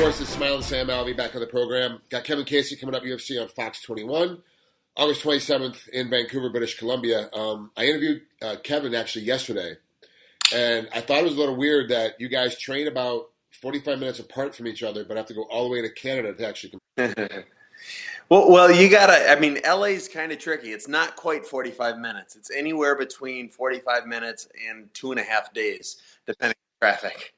course, it's Smiling Sam Alvey back on the program. Got Kevin Casey coming up UFC on Fox 21, August 27th in Vancouver, British Columbia. I interviewed Kevin actually yesterday, and I thought it was a little weird that you guys train about 45 minutes apart from each other, but have to go all the way to Canada to actually compete. Well, you gotta. I mean, LA's kind of tricky. It's not quite 45 minutes. It's anywhere between 45 minutes and 2.5 days, depending on traffic.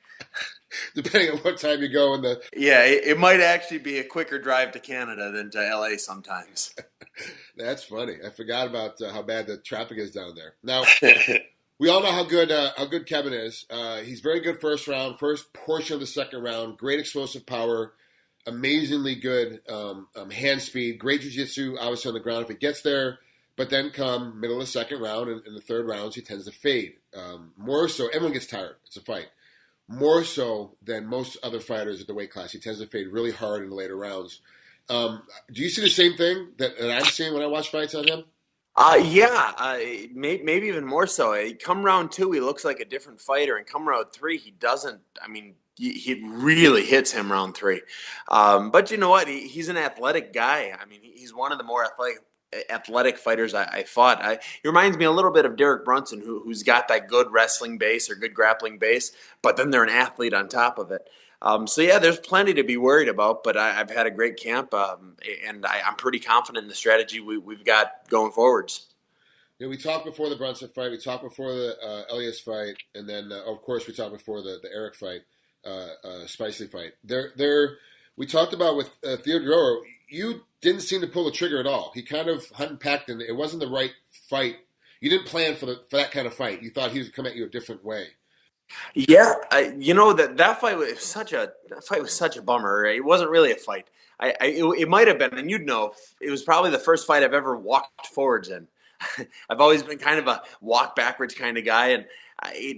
Depending on what time you go in the... Yeah, it might actually be a quicker drive to Canada than to LA sometimes. That's funny. I forgot about how bad the traffic is down there. Now, we all know how good Kevin is. He's very good first portion of the second round, great explosive power, amazingly good hand speed, great jiu-jitsu, obviously on the ground if he gets there. But then come middle of the second round and in the third rounds, he tends to fade. More so, everyone gets tired. It's a fight. More so than most other fighters at the weight class. He tends to fade really hard in the later rounds. Do you see the same thing that I'm seeing when I watch fights on him? Maybe even more so. Come round 2, he looks like a different fighter, and come round 3, he doesn't. I mean, he really hits him round 3. But you know what? He's an athletic guy. I mean, he's one of the more athletic fighters I fought. He reminds me a little bit of Derek Brunson, who's got that good wrestling base or good grappling base, but then they're an athlete on top of it. So yeah, there's plenty to be worried about, but I've had a great camp, and I'm pretty confident in the strategy we've got going forwards. We talked before the Brunson fight, we talked before the Elias fight, and then of course we talked before the Eric fight, Spicely fight. We talked about with Theodoro, you didn't seem to pull the trigger at all. He kind of hunt and pecked, and it wasn't the right fight. You didn't plan for that kind of fight. You thought he would come at you a different way. Yeah, that fight was such a bummer. It wasn't really a fight. It might have been, and you'd know, it was probably the first fight I've ever walked forwards in. I've always been kind of a walk backwards kind of guy, and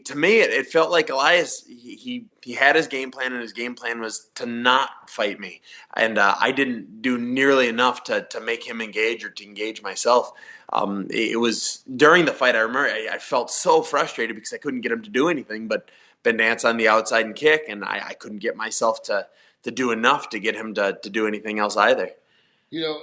to me, it felt like Elias. He had his game plan, and his game plan was to not fight me, and I didn't do nearly enough to make him engage or to engage myself. It was during the fight. I remember I felt so frustrated because I couldn't get him to do anything but dance on the outside and kick, and I couldn't get myself to do enough to get him to do anything else either. You know,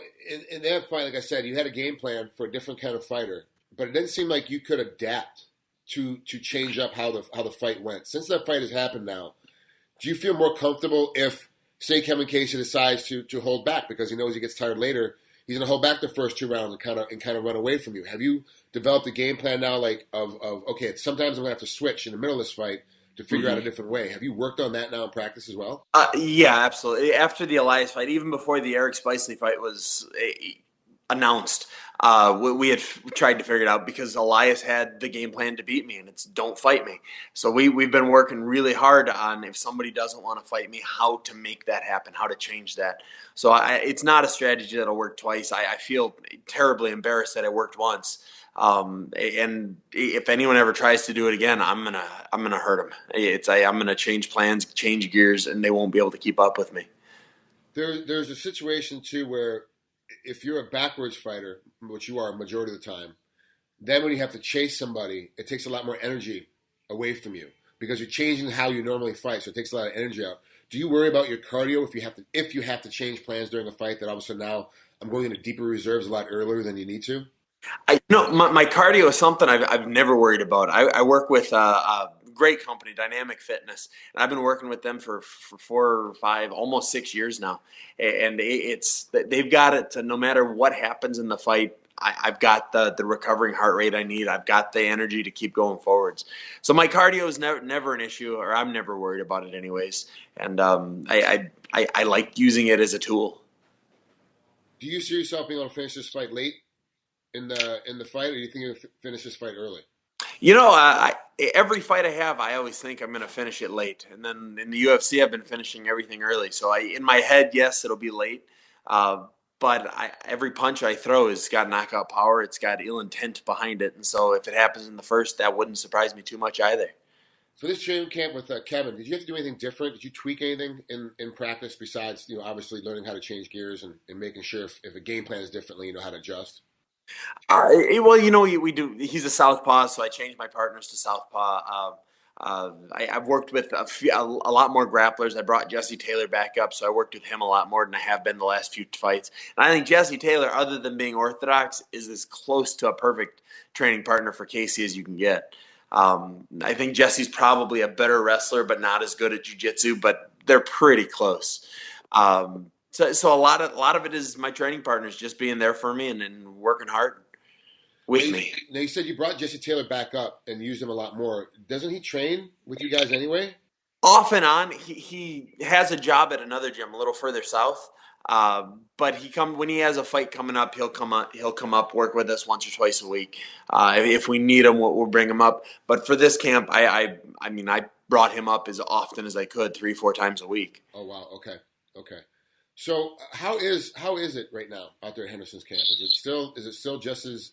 in that fight, like I said, you had a game plan for a different kind of fighter, but it didn't seem like you could adapt to change up how the fight went. Since that fight has happened now, do you feel more comfortable if, say, Kevin Casey decides to hold back because he knows he gets tired later? He's going to hold back the first 2 rounds and kind of run away from you. Have you developed a game plan now, like of okay, sometimes I'm going to have to switch in the middle of this fight to figure out a different way? Have you worked on that now in practice as well? Yeah, absolutely. After the Elias fight, even before the Eric Spicely fight was announced, we had tried to figure it out because Elias had the game plan to beat me, and it's don't fight me. So we've been working really hard on, if somebody doesn't want to fight me, how to make that happen, how to change that. So it's not a strategy that'll work twice. I feel terribly embarrassed that it worked once. And if anyone ever tries to do it again, I'm gonna hurt them. I'm gonna change plans, change gears, and they won't be able to keep up with me. There's a situation too where if you're a backwards fighter, which you are a majority of the time, then when you have to chase somebody, it takes a lot more energy away from you because you're changing how you normally fight, so it takes a lot of energy out. Do you worry about your cardio if you have to change plans during a fight, that all of a sudden now I'm going into deeper reserves a lot earlier than you need to? My cardio is something I've never worried about. I work with a great company, Dynamic Fitness, and I've been working with them for 4 or 5, almost 6 years now. And they've got it to, no matter what happens in the fight, I've got the recovering heart rate I need. I've got the energy to keep going forwards. So my cardio is never an issue, or I'm never worried about it anyways. And I like using it as a tool. Do you see yourself being able to finish this fight late in the fight, or do you think you'll finish this fight early? You know, every fight I have, I always think I'm going to finish it late. And then in the UFC, I've been finishing everything early. So in my head, yes, it'll be late. But every punch I throw has got knockout power. It's got ill intent behind it. And so if it happens in the first, that wouldn't surprise me too much either. For this training camp with Kevin, did you have to do anything different? Did you tweak anything in practice besides, obviously learning how to change gears and making sure if a game plan is differently, you know how to adjust? Well, we do. He's a southpaw, so I changed my partners to southpaw. I've worked with a lot more grapplers. I brought Jesse Taylor back up, so I worked with him a lot more than I have been the last few fights. And I think Jesse Taylor, other than being orthodox, is as close to a perfect training partner for Casey as you can get. I think Jesse's probably a better wrestler, but not as good at jiu-jitsu, but they're pretty close. So a lot of it is my training partners just being there for me and working hard with me. Now you said you brought Jesse Taylor back up and used him a lot more. Doesn't he train with you guys anyway? Off and on, he has a job at another gym a little further south. But when he has a fight coming up, he'll come up, work with us once or twice a week. If we need him, we'll bring him up. But for this camp, I brought him up as often as I could, 3-4 times a week. Oh wow, okay. So how is it right now out there at Henderson's camp? Is it still just as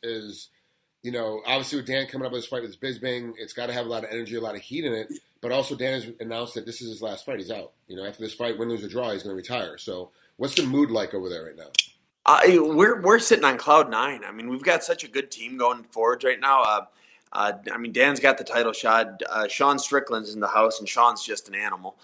obviously with Dan coming up with his fight with Bisbing, it's got to have a lot of energy, a lot of heat in it. But also Dan has announced that this is his last fight. He's out. After this fight, win, lose, or draw, he's going to retire. So what's the mood like over there right now? We're sitting on cloud nine. I mean, we've got such a good team going forward right now. Dan's got the title shot. Sean Strickland's in the house, and Sean's just an animal.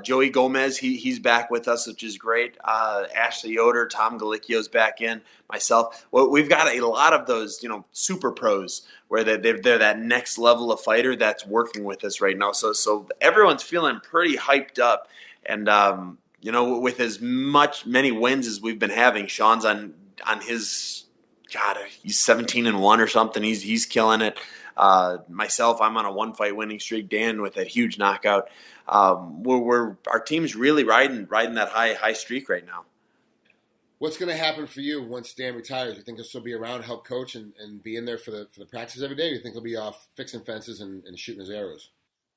Joey Gomez, he's back with us, which is great. Ashley Yoder, Tom Galicchio's back in. Myself. Well, we've got a lot of those, super pros where they're that next level of fighter that's working with us right now. So everyone's feeling pretty hyped up, and with as many wins as we've been having, Sean's on his. God, he's 17-1 or something. He's killing it. Myself, I'm on a 1-fight winning streak. Dan with a huge knockout. Our team's really riding that high streak right now. What's going to happen for you once Dan retires? You think he'll still be around, help coach, and be in there for the practice every day? Or you think he'll be off fixing fences and shooting his arrows?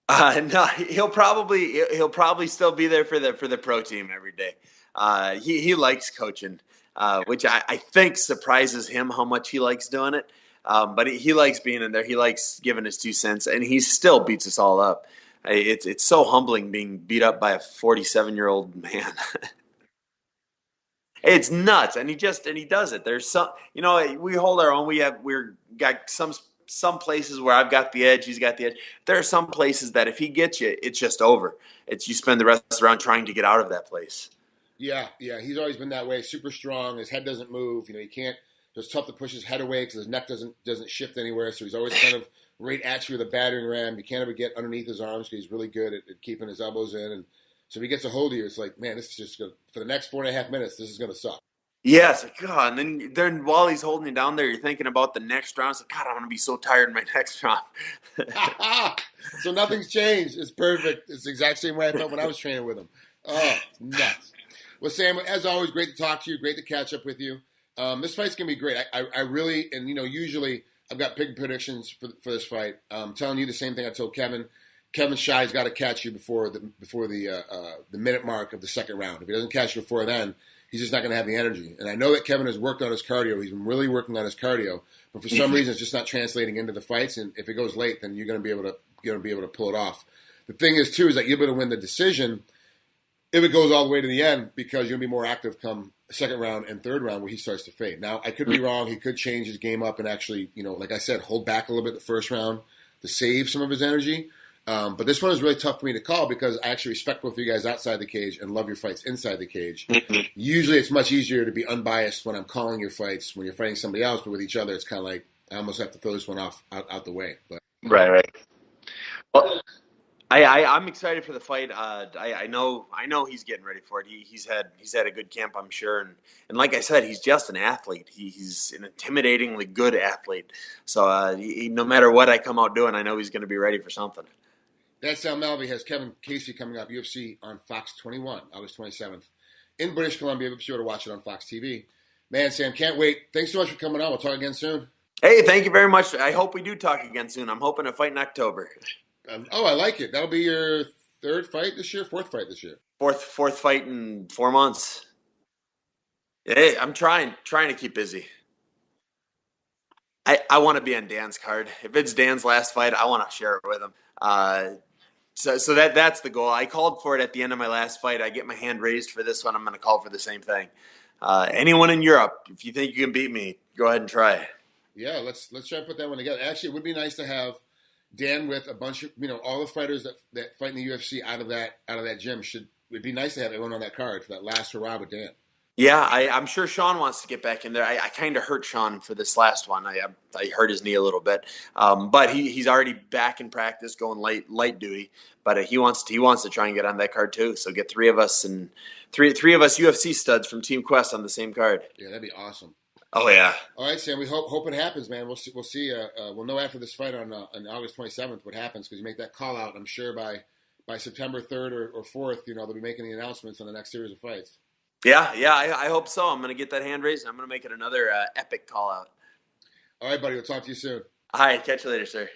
No, he'll probably still be there for the pro team every day. He likes coaching. Which I think surprises him how much he likes doing it. But he likes being in there. He likes giving his 2 cents, and he still beats us all up. It's so humbling being beat up by a 47-year-old man. It's nuts, and he does it. There's some, we hold our own. We're got some places where I've got the edge, he's got the edge. There are some places that if he gets you, it's just over. You spend the rest around trying to get out of that place. Yeah, he's always been that way. Super strong. His head doesn't move. He can't. It's tough to push his head away because his neck doesn't shift anywhere. So he's always kind of right at you with a battering ram. You can't ever get underneath his arms because he's really good at keeping his elbows in. And so if he gets a hold of you, it's like, man, this is just good. For the next 4.5 minutes, this is going to suck. Yes, God. And then while he's holding you down there, you're thinking about the next round. It's like, God, I'm going to be so tired in my next round. So nothing's changed. It's perfect. It's the exact same way I felt when I was training with him. Oh, nuts. Well, Sam, as always, great to talk to you. Great to catch up with you. This fight's going to be great. I really, and usually I've got big predictions for this fight. I'm telling you the same thing I told Kevin. Kevin Shy's got to catch you before the minute mark of the second round. If he doesn't catch you before then, he's just not going to have the energy. And I know that Kevin has worked on his cardio. He's been really working on his cardio, but for some reason it's just not translating into the fights. And if it goes late, then you're going to be able to pull it off. The thing is too is that you're going to win the decision if it goes all the way to the end because you're going to be more active come second round and third round where he starts to fade. Now I could be wrong. He could change his game up and actually, like I said, hold back a little bit the first round to save some of his energy. But this one is really tough for me to call because I actually respect both of you guys outside the cage and love your fights inside the cage. Usually it's much easier to be unbiased when I'm calling your fights when you're fighting somebody else, but with each other it's kind of like I almost have to throw this one out the way. But. Right. Well, I'm excited for the fight. I know he's getting ready for it. He's had a good camp, I'm sure, and like I said, he's just an athlete. He's an intimidatingly good athlete. So no matter what I come out doing, I know he's going to be ready for something. That's Sam Alvey has Kevin Casey coming up, UFC on Fox 21, August 27th. In British Columbia, be sure to watch it on Fox TV. Man, Sam, can't wait. Thanks so much for coming on. We'll talk again soon. Hey, thank you very much. I hope we do talk again soon. I'm hoping to fight in October. I like it. That'll be your fourth fight this year? Fourth fight in 4 months. Hey, I'm trying to keep busy. I want to be on Dan's card. If it's Dan's last fight, I want to share it with him. So that's the goal. I called for it at the end of my last fight. I get my hand raised for this one. I'm going to call for the same thing. Anyone in Europe, if you think you can beat me, go ahead and try. Yeah, let's try to put that one together. Actually, it would be nice to have Dan with a bunch of all the fighters that fight in the UFC out of that gym. It'd be nice to have everyone on that card for that last hurrah with Dan. Yeah, I'm sure Sean wants to get back in there. I kind of hurt Sean for this last one. I hurt his knee a little bit, but he's already back in practice, going light duty. But he wants to try and get on that card too. So get three of us UFC studs from Team Quest on the same card. Yeah, that'd be awesome. Oh yeah. All right, Sam. We hope it happens, man. We'll see. We'll know after this fight on August 27th what happens, because you make that call out. I'm sure by September 3rd or 4th, they'll be making the announcements on the next series of fights. Yeah, I hope so. I'm going to get that hand raised, and I'm going to make it another epic call out. All right, buddy. We'll talk to you soon. All right, catch you later, sir.